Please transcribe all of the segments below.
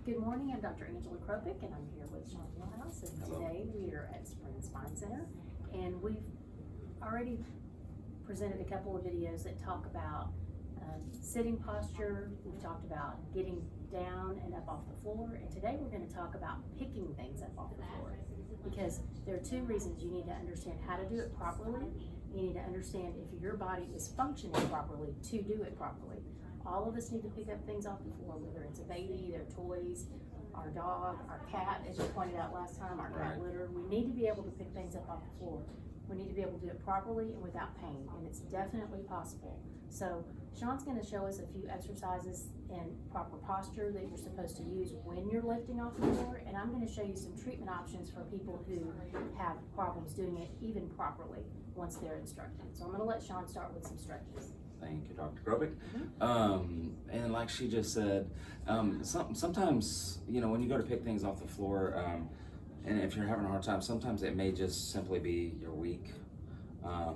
Good morning, I'm Dr. Kropik, and I'm here with Sean Millhouse, and today we are at Spring Spine Center, and we've already presented a couple of videos that talk about sitting posture. We've talked about getting down and up off the floor, and today we're going to talk about picking things up off the floor, because there are two reasons. You need to understand how to do it properly. You need to understand if your body is functioning properly to do it properly. All of us need to pick up things off the floor, whether it's a baby, their toys, our dog, our cat, as you pointed out last time, our cat litter. We need to be able to pick things up off the floor. We need to be able to do it properly and without pain, and it's definitely possible. So Sean's going to show us a few exercises and proper posture that you're supposed to use when you're lifting off the floor, and I'm going to show you some treatment options for people who have problems doing it even properly once they're instructed. So I'm going to let Sean start with some stretches. Thank you, Dr. Kropik. And like she just said, sometimes, you know, when you go to pick things off the floor, and if you're having a hard time, sometimes it may just simply be you're weak.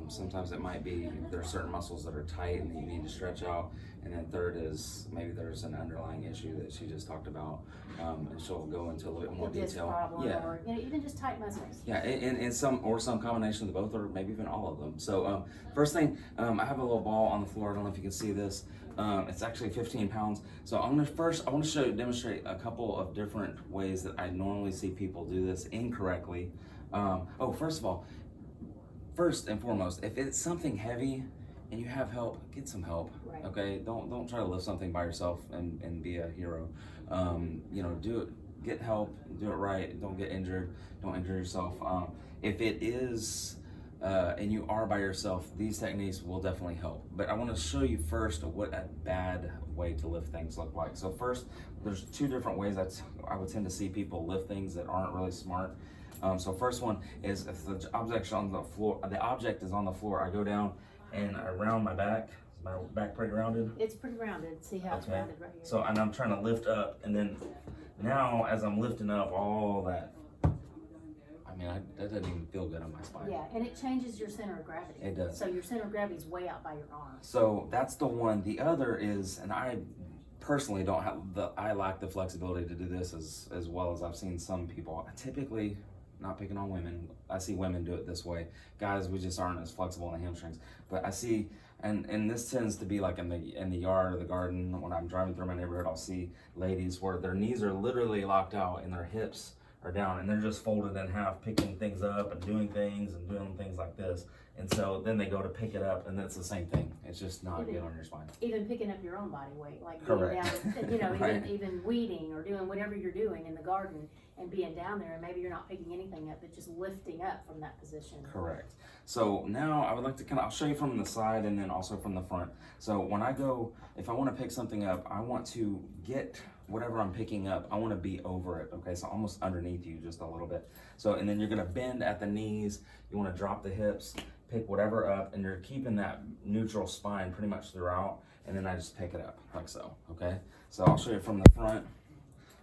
Sometimes it might be there are certain muscles that are tight and you need to stretch out. And then third is maybe there's an underlying issue that she just talked about, and she'll go into a little bit more detail. Problem, or even just tight muscles. Yeah, and some combination of the both, or maybe even all of them. So first thing, I have a little ball on the floor. I don't know if you can see this. It's actually 15 pounds. So I want to demonstrate a couple of different ways that I normally see people do this incorrectly. First and foremost, if it's something heavy and you have help, get some help. Right. Okay, don't try to lift something by yourself and be a hero. Do it. Get help. Do it right. Don't get injured. Don't injure yourself. If it is and you are by yourself, these techniques will definitely help. But I want to show you first what a bad way to lift things look like. So first, there's two different ways I would tend to see people lift things that aren't really smart. So first one is if the object is on the floor, I go down and I round my back. Is my back pretty rounded? It's pretty rounded. See how it's rounded right here. So, and I'm trying to lift up, and then now as I'm lifting up, all that, that doesn't even feel good on my spine. Yeah, and it changes your center of gravity. It does. So your center of gravity is way out by your arm. So that's the one. The other is, and I personally I lack the flexibility to do this as well as I've seen some people. Typically, not picking on women, I see women do it this way. Guys, we just aren't as flexible in the hamstrings. But I see, and this tends to be like in the yard or the garden. When I'm driving through my neighborhood, I'll see ladies where their knees are literally locked out and their hips are down, and they're just folded in half, picking things up and doing things like this. And so then they go to pick it up, and it's the same thing. It's just not good on your spine. Even picking up your own body weight, like being down, right. even weeding or doing whatever you're doing in the garden and being down there, and maybe you're not picking anything up, but just lifting up from that position. Correct. So now I would like to I'll show you from the side and then also from the front. So when if I want to pick something up, I want to get whatever I'm picking up, I want to be over it, okay? So almost underneath you just a little bit. So, and then you're going to bend at the knees. You want to drop the hips, pick whatever up, and you're keeping that neutral spine pretty much throughout. And then I just pick it up like so, okay? So I'll show you from the front.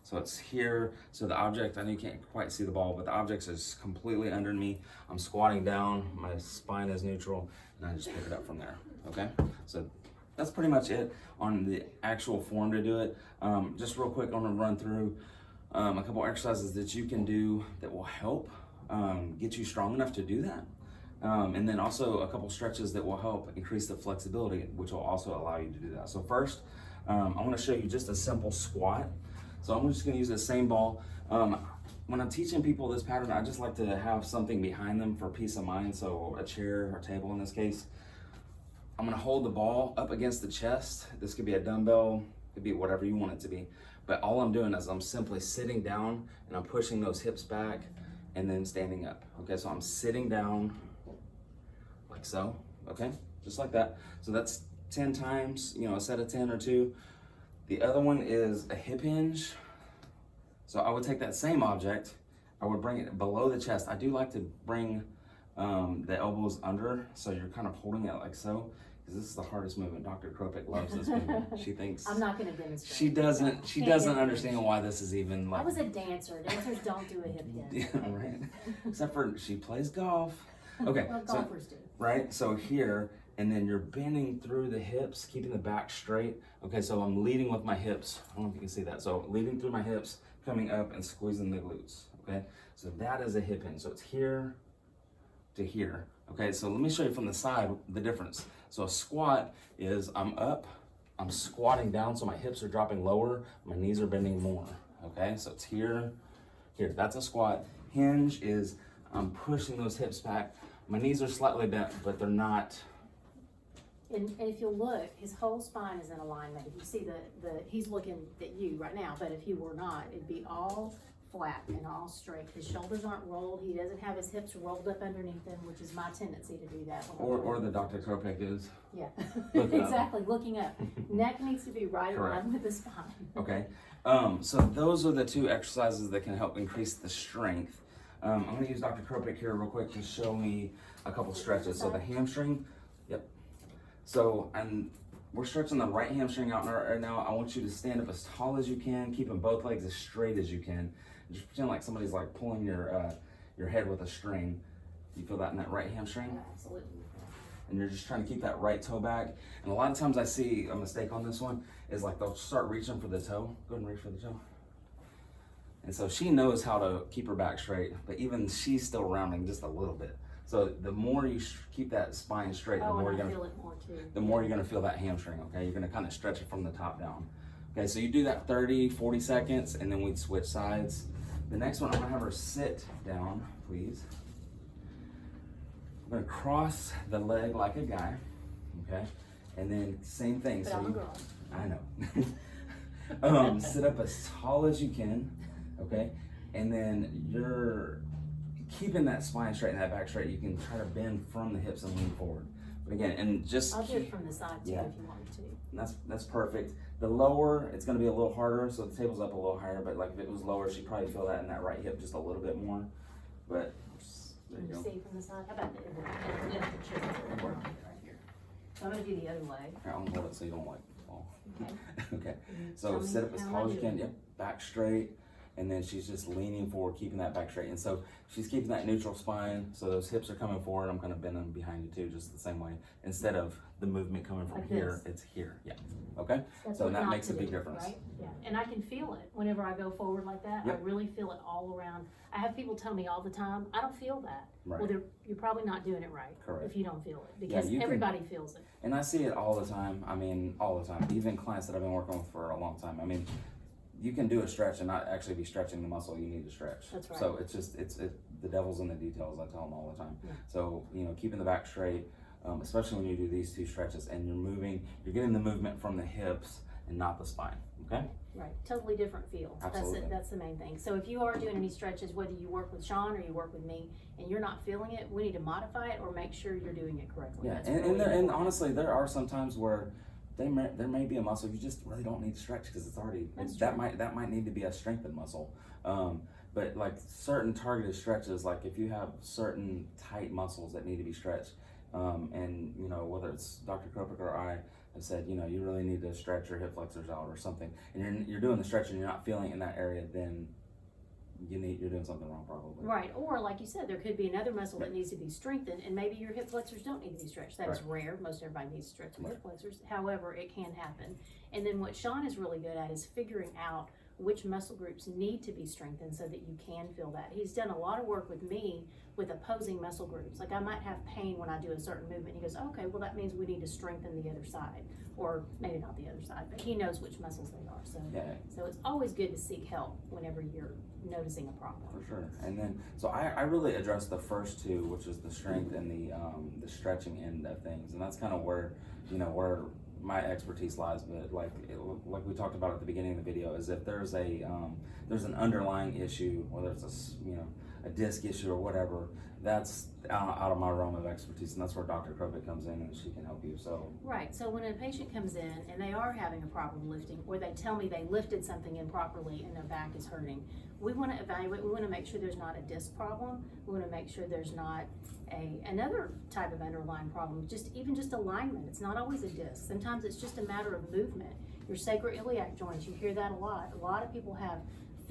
So it's here. So the object, I know you can't quite see the ball, but the object is completely under me. I'm squatting down, my spine is neutral, and I just pick it up from there, okay? So that's pretty much it on the actual form to do it. Just real quick, I'm gonna run through a couple exercises that you can do that will help get you strong enough to do that. And then also a couple stretches that will help increase the flexibility, which will also allow you to do that. So first, I wanna show you just a simple squat. So I'm just gonna use the same ball. When I'm teaching people this pattern, I just like to have something behind them for peace of mind. So a chair or table in this case. I'm gonna hold the ball up against the chest. This could be a dumbbell, could be whatever you want it to be. But all I'm doing is I'm simply sitting down and I'm pushing those hips back and then standing up. Okay, so I'm sitting down like so, okay? Just like that. So that's 10 times, a set of 10 or 2. The other one is a hip hinge. So I would take that same object, I would bring it below the chest. I do like to bring the elbows under, so you're kind of holding it like so, because this is the hardest movement. Dr. Kropik loves this movement. She thinks I'm not going to demonstrate. She doesn't understand why this is even like. I was a dancer. Dancers don't do a hip hinge. Yeah, right. Except for she plays golf. Okay. Well, golfers do. Right. So here, and then you're bending through the hips, keeping the back straight. Okay, so I'm leading with my hips. I don't know if you can see that. So leading through my hips, coming up and squeezing the glutes, okay? So that is a hip hinge. So it's here to here. Okay, so let me show you from the side the difference. So a squat is I'm up, I'm squatting down, so my hips are dropping lower, my knees are bending more. Okay, so it's here, here. That's a squat. Hinge is I'm pushing those hips back. My knees are slightly bent, but they're not. And if you'll look, his whole spine is in alignment. If you see he's looking at you right now, but if he were not, it'd be all flat and all straight. His shoulders aren't rolled. He doesn't have his hips rolled up underneath him, which is my tendency to do that. Or the Dr. Kropik is. Yeah, Look exactly, looking up. Neck needs to be right Correct. aligned with the spine. Okay, so those are the two exercises that can help increase the strength. I'm gonna use Dr. Kropik here real quick to show me a couple stretches. So the hamstring, yep. So, and we're stretching the right hamstring out right now. I want you to stand up as tall as you can, keeping both legs as straight as you can. Just pretend like somebody's like pulling your head with a string. You feel that in that right hamstring? Yeah, absolutely. And you're just trying to keep that right toe back. And a lot of times I see a mistake on this one is like they'll start reaching for the toe. Go ahead and reach for the toe. And so she knows how to keep her back straight, but even she's still rounding just a little bit. So the more you keep that spine straight, the more you're gonna feel it more too. The more you're gonna feel that hamstring, okay? You're gonna kind of stretch it from the top down. Okay, so you do that 30, 40 seconds, and then we'd switch sides. The next one, I'm gonna have her sit down, please. I'm gonna cross the leg like a guy, okay? And then same thing. But I'm a girl. I know. Sit up as tall as you can, okay? And then you're keeping that spine straight and that back straight. You can try to bend from the hips and lean forward. But again, and just I'll do it from the side too, yeah. if you want me to. That's perfect. The lower, it's gonna be a little harder, so the table's up a little higher, but like if it was lower, she'd probably feel that in that right hip just a little bit more. But there you Can go. you see from the side? How about the right here? So I'm gonna do the other leg. Here, I'll hold it so you don't like fall. Okay. Okay. Tell So me sit up as how tall I as you do can. it. Yep. Back straight. And then she's just leaning forward, keeping that back straight. And so she's keeping that neutral spine. So those hips are coming forward. I'm kind of bending behind you too, just the same way. Instead of the movement coming from Like here, this. it's here. Yeah. Okay. That's So what that not makes to a big do, difference. Right? Yeah. And I can feel it whenever I go forward like that. Yep. I really feel it all around. I have people tell me all the time, I don't feel that. Right. Well, you're probably not doing it right. Correct. If you don't feel it, because you can- everybody feels it. And I see it all the time. I mean, all the time. Even clients that I've been working with for a long time. I mean, you can do a stretch and not actually be stretching the muscle you need to stretch. That's right. So it's just, the devil's in the details, I tell them all the time. Yeah. So, keeping the back straight, especially when you do these two stretches and you're getting the movement from the hips and not the spine, okay? Right, totally different feel. Absolutely. That's the main thing. So if you are doing any stretches, whether you work with Sean or you work with me, and you're not feeling it, we need to modify it or make sure you're doing it correctly. Yeah, That's and, really and, there, and important. honestly, there are some times where there may be a muscle you just really don't need to stretch because it's already That's that true. might need to be a strengthened muscle. But like certain targeted stretches, like if you have certain tight muscles that need to be stretched, and whether it's Dr. Kropik or I have said, you really need to stretch your hip flexors out or something, and you're doing the stretch and you're not feeling it in that area, then you're doing something wrong probably. Right, or like you said, there could be another muscle that needs to be strengthened, and maybe your hip flexors don't need to be stretched. That is rare. Most everybody needs to stretch their hip flexors. However, it can happen. And then what Sean is really good at is figuring out which muscle groups need to be strengthened so that you can feel that. He's done a lot of work with me with opposing muscle groups. Like I might have pain when I do a certain movement. He goes, okay, well that means we need to strengthen the other side. Or maybe not the other side, but he knows which muscles they are. So, so it's always good to seek help whenever you're noticing a problem. For sure. And then, so I really address the first two, which is the strength and the stretching end of things. And that's kind of where, where my expertise lies. But like we talked about at the beginning of the video, is if there's there's an underlying issue, whether it's a disc issue or whatever, that's out of my realm of expertise, and that's where Dr. Kropik comes in and she can help you. So right. So when a patient comes in and they are having a problem lifting, or they tell me they lifted something improperly and their back is hurting, we want to evaluate. We want to make sure there's not a disc problem. We want to make sure there's not another type of underlying problem. Even just alignment. It's not always a disc. Sometimes it's just a matter of movement. Your sacroiliac joints. You hear that a lot. A lot of people have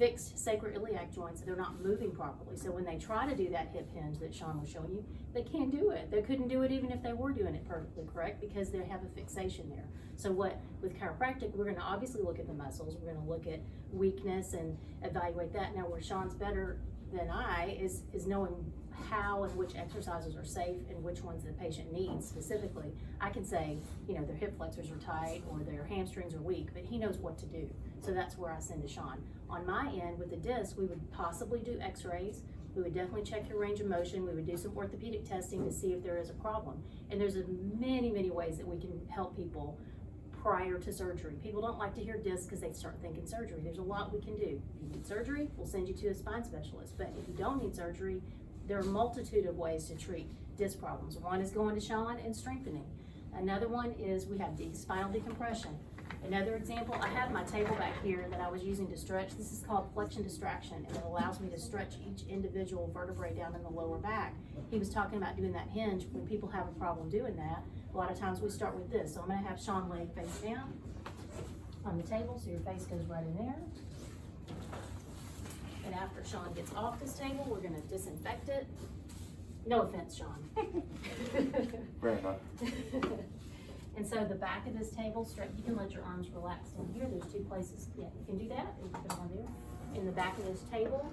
fixed sacroiliac joints, they're not moving properly. So when they try to do that hip hinge that Sean was showing you, they can't do it. They couldn't do it even if they were doing it perfectly correct, because they have a fixation there. So with chiropractic, we're gonna obviously look at the muscles, we're gonna look at weakness and evaluate that. Now where Sean's better than I is knowing how and which exercises are safe and which ones the patient needs specifically. I can say, you know, their hip flexors are tight or their hamstrings are weak, but he knows what to do. So that's where I send to Sean. On my end, with the disc, we would possibly do x-rays. We would definitely check your range of motion. We would do some orthopedic testing to see if there is a problem. And there's many, many ways that we can help people prior to surgery. People don't like to hear disc because they start thinking surgery. There's a lot we can do. If you need surgery, we'll send you to a spine specialist. But if you don't need surgery, there are a multitude of ways to treat disc problems. One is going to Sean and strengthening. Another one is we have spinal decompression. Another example, I have my table back here that I was using to stretch. This is called flexion distraction, and it allows me to stretch each individual vertebrae down in the lower back. He was talking about doing that hinge. When people have a problem doing that, a lot of times we start with this. So I'm gonna have Sean lay face down on the table, so your face goes right in there. And after Sean gets off this table, we're gonna disinfect it. No offense, Sean. Fair enough. And so the back of this table, you can let your arms relax in here. There's two places, yeah, you can do that, and you can put one there. In the back of this table,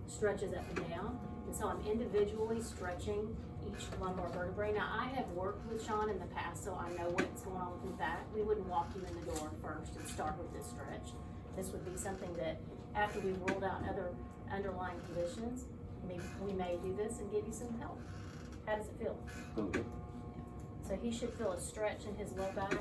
stretches up and down. And so I'm individually stretching each lumbar vertebrae. Now, I have worked with Sean in the past, so I know what's going on with his back. We wouldn't walk you in the door first and start with this stretch. This would be something that, after we've ruled out other underlying conditions, we may do this and give you some help. How does it feel? Okay. So he should feel a stretch in his low back.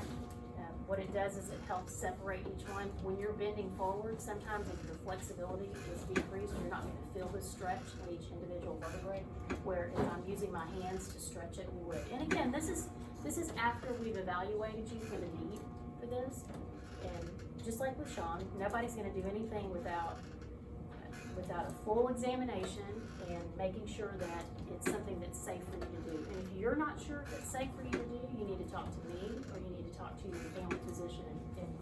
What it does is it helps separate each one. When you're bending forward, sometimes if your flexibility is decreased, you're not going to feel the stretch in each individual vertebrae. Where if I'm using my hands to stretch it, we would. And again, this is after we've evaluated you for the need for this. And just like with Sean, nobody's going to do anything without a full examination and making sure that it's something that's safe for you to do. And if you're not sure if it's safe for you to do, you need to talk to me or you need to talk to your family physician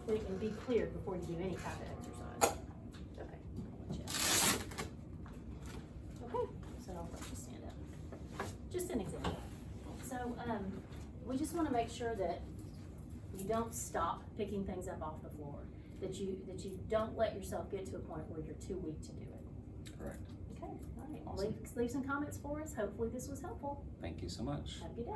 and be clear before you do any type of exercise. Okay, I'll let you out. Okay, so I'll let you stand up. Just an example. So we just want to make sure that you don't stop picking things up off the floor. That you don't let yourself get to a point where you're too weak to do it. Correct. Okay, all right. Awesome. Leave some comments for us. Hopefully this was helpful. Thank you so much. Have a good day.